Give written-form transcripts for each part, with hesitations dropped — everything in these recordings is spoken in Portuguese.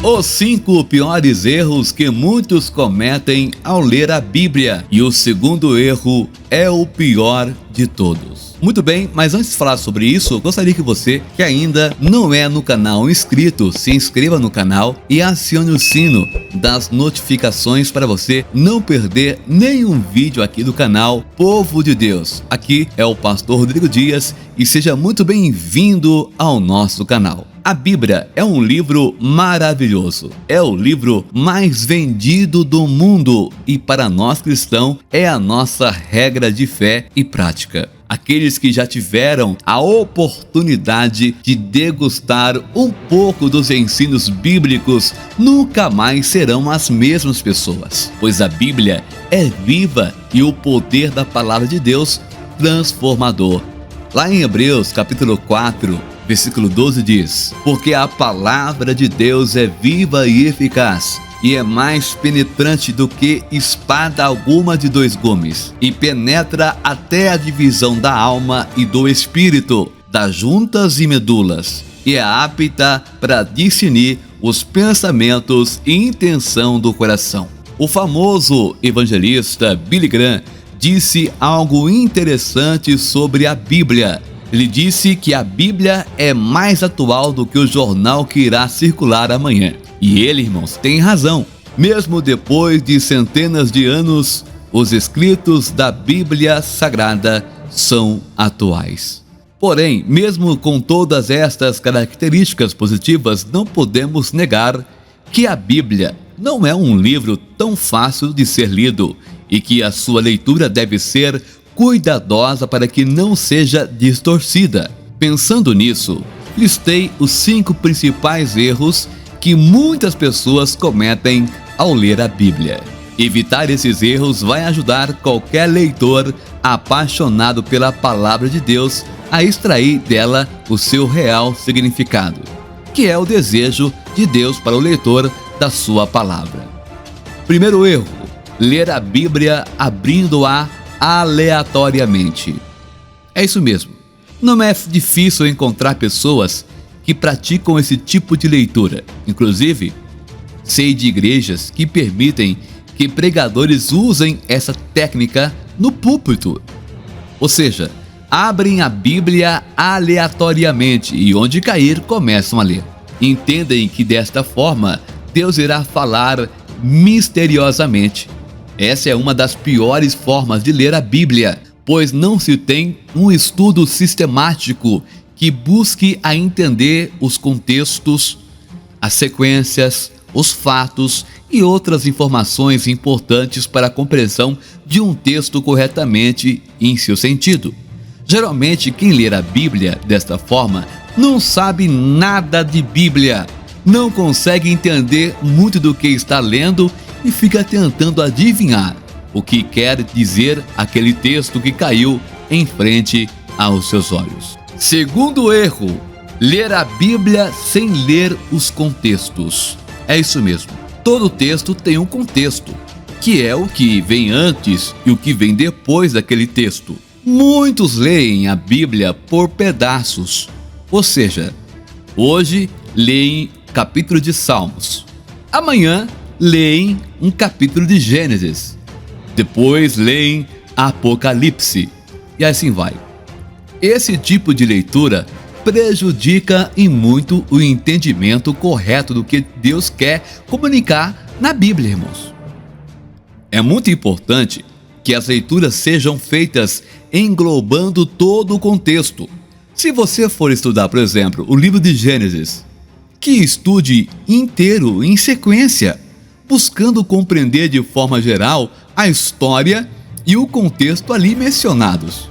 Os 5 piores erros que muitos cometem ao ler a Bíblia. E o segundo erro é o pior de todos. Muito bem, mas antes de falar sobre isso, eu gostaria que você, que ainda não é no canal inscrito, se inscreva no canal e acione o sino das notificações para você não perder nenhum vídeo aqui do canal Povo de Deus. Aqui é o pastor Rodrigo Dias e seja muito bem-vindo ao nosso canal. A Bíblia é um livro maravilhoso, é o livro mais vendido do mundo e para nós cristãos é a nossa regra de fé e prática. Aqueles que já tiveram a oportunidade de degustar um pouco dos ensinos bíblicos nunca mais serão as mesmas pessoas, pois a Bíblia é viva e o poder da palavra de Deus transformador. Lá em Hebreus capítulo 4, versículo 12 diz: porque a palavra de Deus é viva e eficaz, e é mais penetrante do que espada alguma de 2 gumes, e penetra até a divisão da alma e do espírito, das juntas e medulas, e é apta para discernir os pensamentos e intenção do coração. O famoso evangelista Billy Graham disse algo interessante sobre a Bíblia. Ele disse que a Bíblia é mais atual do que o jornal que irá circular amanhã. E ele, irmãos, tem razão. Mesmo depois de centenas de anos, os escritos da Bíblia Sagrada são atuais. Porém, mesmo com todas estas características positivas, não podemos negar que a Bíblia não é um livro tão fácil de ser lido e que a sua leitura deve ser cuidadosa para que não seja distorcida. Pensando nisso, listei os 5 principais erros que muitas pessoas cometem ao ler a Bíblia. Evitar esses erros vai ajudar qualquer leitor apaixonado pela palavra de Deus a extrair dela o seu real significado, que é o desejo de Deus para o leitor da sua palavra. Primeiro erro: ler a Bíblia abrindo-a aleatoriamente. É isso mesmo. Não é difícil encontrar pessoas que praticam esse tipo de leitura. Inclusive, sei de igrejas que permitem que pregadores usem essa técnica no púlpito. Ou seja, abrem a Bíblia aleatoriamente e onde cair começam a ler. Entendem que desta forma Deus irá falar misteriosamente. Essa é uma das piores formas de ler a Bíblia, pois não se tem um estudo sistemático que busque a entender os contextos, as sequências, os fatos e outras informações importantes para a compreensão de um texto corretamente em seu sentido. Geralmente, quem lê a Bíblia desta forma não sabe nada de Bíblia, não consegue entender muito do que está lendo e fica tentando adivinhar o que quer dizer aquele texto que caiu em frente aos seus olhos. Segundo erro: ler a Bíblia sem ler os contextos. É isso mesmo. Todo texto tem um contexto, que é o que vem antes e o que vem depois daquele texto. Muitos leem a Bíblia por pedaços, ou seja, hoje leem capítulo de Salmos, amanhã leem um capítulo de Gênesis, depois leem Apocalipse e assim vai. Esse tipo de leitura prejudica em muito o entendimento correto do que Deus quer comunicar na Bíblia, irmãos. É muito importante que as leituras sejam feitas englobando todo o contexto. Se você for estudar, por exemplo, o livro de Gênesis, que estude inteiro em sequência, buscando compreender de forma geral a história e o contexto ali mencionados.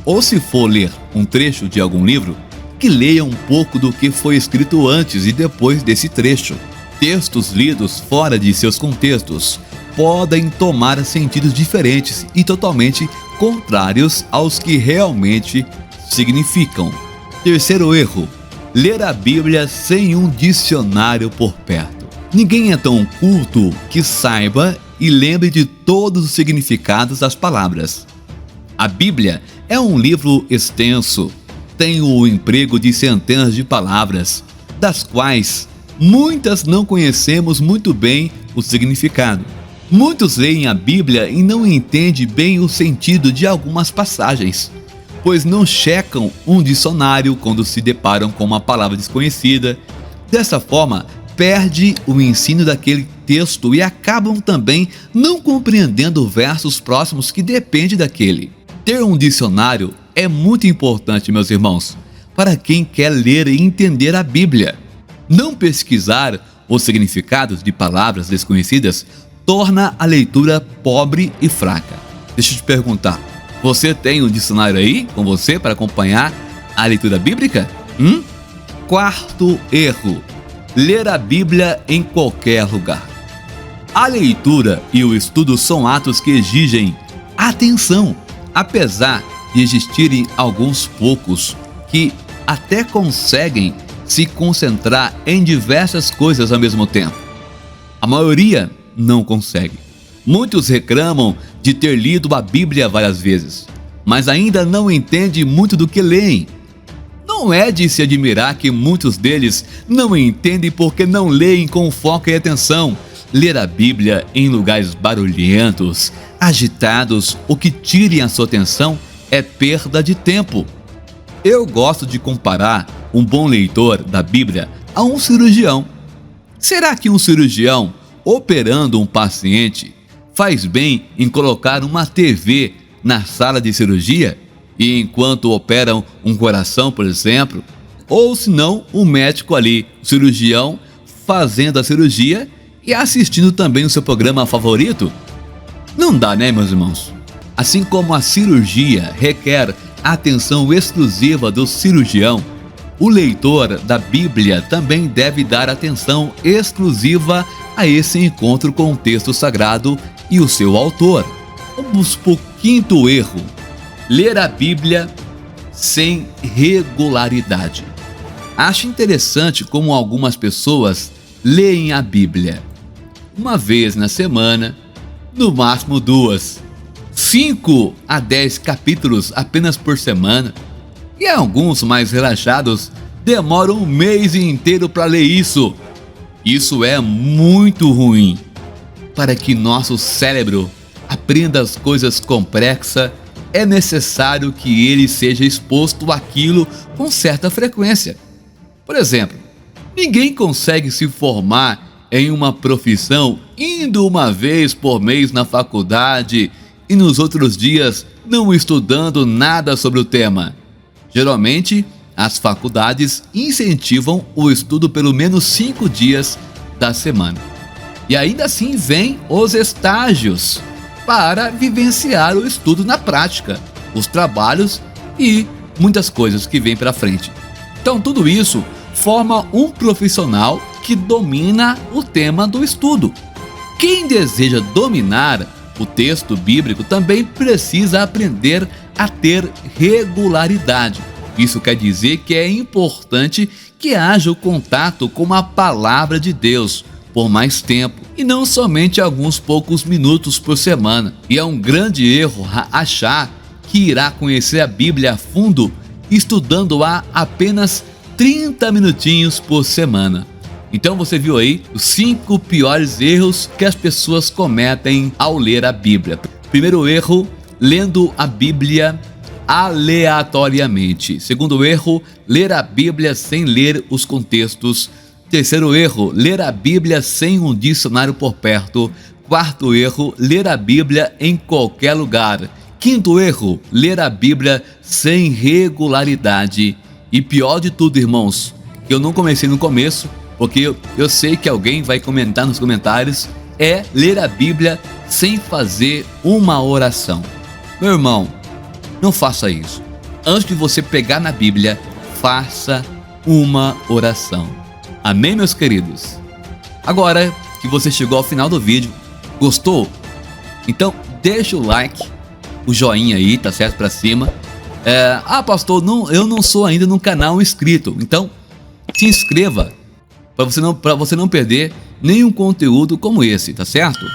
Ou se for ler um trecho de algum livro, que leia um pouco do que foi escrito antes e depois desse trecho. Textos lidos fora de seus contextos podem tomar sentidos diferentes e totalmente contrários aos que realmente significam. Terceiro erro: ler a Bíblia sem um dicionário por perto. Ninguém é tão culto que saiba e lembre de todos os significados das palavras. A Bíblia é um livro extenso, tem o emprego de centenas de palavras, das quais muitas não conhecemos muito bem o significado. Muitos leem a Bíblia e não entendem bem o sentido de algumas passagens, pois não checam um dicionário quando se deparam com uma palavra desconhecida. Dessa forma, perde o ensino daquele texto e acabam também não compreendendo versos próximos que dependem daquele. Ter um dicionário é muito importante, meus irmãos, para quem quer ler e entender a Bíblia. Não pesquisar os significados de palavras desconhecidas torna a leitura pobre e fraca. Deixa eu te perguntar, você tem um dicionário aí com você para acompanhar a leitura bíblica? Quarto erro: ler a Bíblia em qualquer lugar. A leitura e o estudo são atos que exigem atenção, apesar de existirem alguns poucos que até conseguem se concentrar em diversas coisas ao mesmo tempo. A maioria não consegue. Muitos reclamam de ter lido a Bíblia várias vezes, mas ainda não entendem muito do que leem. Não é de se admirar que muitos deles não entendem porque não leem com foco e atenção. Ler a Bíblia em lugares barulhentos, agitados ou que tirem a sua atenção é perda de tempo. Eu gosto de comparar um bom leitor da Bíblia a um cirurgião. Será que um cirurgião operando um paciente faz bem em colocar uma TV na sala de cirurgia e enquanto operam um coração, por exemplo? Ou se não, o médico ali, o cirurgião, fazendo a cirurgia e assistindo também o seu programa favorito? Não dá, né, meus irmãos? Assim como a cirurgia requer atenção exclusiva do cirurgião, o leitor da Bíblia também deve dar atenção exclusiva a esse encontro com o texto sagrado e o seu autor. Vamos para o quinto erro: ler a Bíblia sem regularidade. Acho interessante como algumas pessoas leem a Bíblia uma vez na semana, no máximo 2, 5 a 10 capítulos apenas por semana, e alguns mais relaxados demoram um mês inteiro para ler isso. Isso é muito ruim. Para que nosso cérebro aprenda as coisas complexas, é necessário que ele seja exposto àquilo com certa frequência. Por exemplo, ninguém consegue se formar em uma profissão indo uma vez por mês na faculdade e nos outros dias não estudando nada sobre o tema. Geralmente, as faculdades incentivam o estudo pelo menos 5 dias da semana. E ainda assim vêm os estágios para vivenciar o estudo na prática, os trabalhos e muitas coisas que vêm para frente. Então tudo isso forma um profissional que domina o tema do estudo. Quem deseja dominar o texto bíblico também precisa aprender a ter regularidade. Isso quer dizer que é importante que haja o contato com a palavra de Deus por mais tempo e não somente alguns poucos minutos por semana. E é um grande erro achar que irá conhecer a Bíblia a fundo estudando-a apenas 30 minutinhos por semana. Então você viu aí os 5 piores erros que as pessoas cometem ao ler a Bíblia. Primeiro erro: lendo a Bíblia aleatoriamente. Segundo erro: ler a Bíblia sem ler os contextos. Terceiro erro: ler a Bíblia sem um dicionário por perto. Quarto erro: ler a Bíblia em qualquer lugar. Quinto erro: ler a Bíblia sem regularidade. E pior de tudo, irmãos, que eu não comecei no começo, porque eu sei que alguém vai comentar nos comentários, é ler a Bíblia sem fazer uma oração. Meu irmão, não faça isso. Antes de você pegar na Bíblia, faça uma oração. Amém, meus queridos? Agora que você chegou ao final do vídeo, gostou? Então deixa o like, o joinha aí, tá certo, pra cima. Pastor, eu não sou ainda no canal inscrito, então se inscreva para você não perder nenhum conteúdo como esse, tá certo?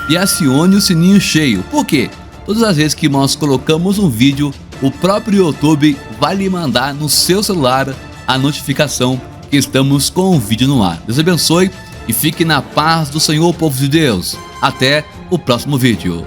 E acione o sininho cheio. Por quê? Todas as vezes que nós colocamos um vídeo, o próprio YouTube vai lhe mandar no seu celular a notificação que estamos com o vídeo no ar. Deus abençoe e fique na paz do Senhor, povo de Deus. Até o próximo vídeo.